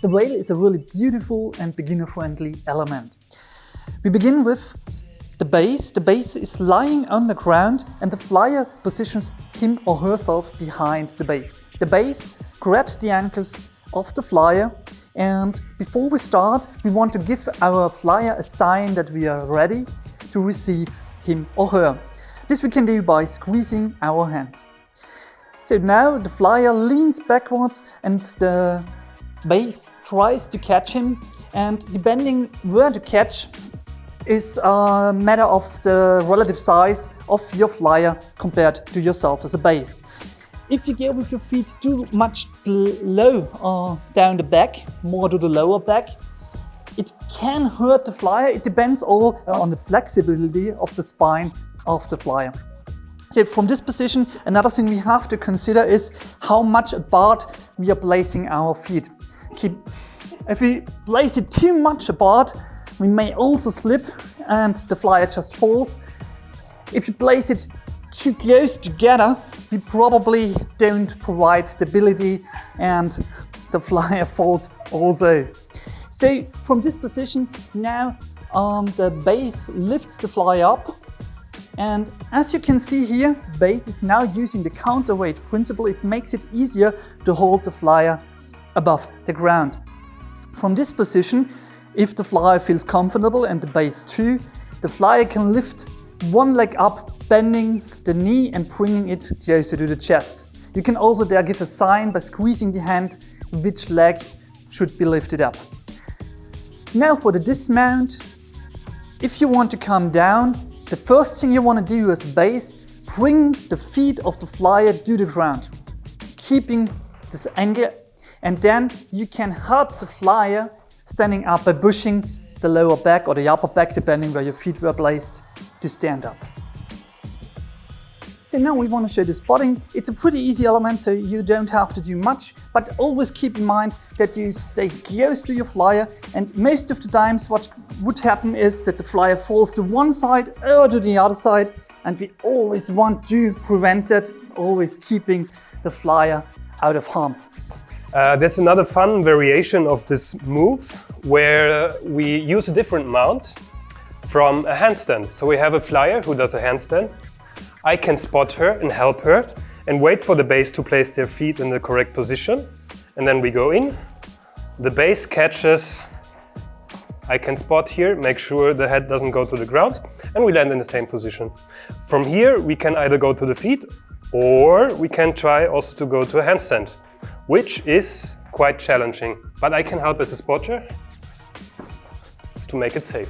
The rail is a really beautiful and beginner-friendly element. We begin with the base. The base is lying on the ground and the flyer positions him or herself behind the base. The base grabs the ankles of the flyer, and before we start, we want to give our flyer a sign that we are ready to receive him or her. This we can do by squeezing our hands. So now the flyer leans backwards and the base tries to catch him, and depending where to catch is a matter of the relative size of your flyer compared to yourself as a base. If you go with your feet too much low down the back, more to the lower back, it can hurt the flyer. It depends all on the flexibility of the spine of the flyer. So from this position, another thing we have to consider is how much apart we are placing our feet. If we place it too much apart, we may also slip and the flyer just falls. If you place it too close together, we probably don't provide stability and the flyer falls also. So from this position now the base lifts the flyer up, and as you can see here, the base is now using the counterweight principle. It makes it easier to hold the flyer above the ground. From this position, if the flyer feels comfortable and the base too, the flyer can lift one leg up, bending the knee and bringing it closer to the chest. You can also there give a sign by squeezing the hand which leg should be lifted up. Now for the dismount. If you want to come down, the first thing you want to do as a base, bring the feet of the flyer to the ground, keeping this angle, and then you can help the flyer standing up by pushing the lower back or the upper back, depending where your feet were placed, to stand up. So now we want to show the spotting. It's a pretty easy element, so you don't have to do much, but always keep in mind that you stay close to your flyer, and most of the times what would happen is that the flyer falls to one side or to the other side, and we always want to prevent that, always keeping the flyer out of harm. There's another fun variation of this move where we use a different mount from a handstand. So we have a flyer who does a handstand. I can spot her and help her and wait for the base to place their feet in the correct position. And then we go in, the base catches, I can spot here, make sure the head doesn't go to the ground, and we land in the same position. From here we can either go to the feet or we can try also to go to a handstand, which is quite challenging, but I can help as a spotter to make it safe.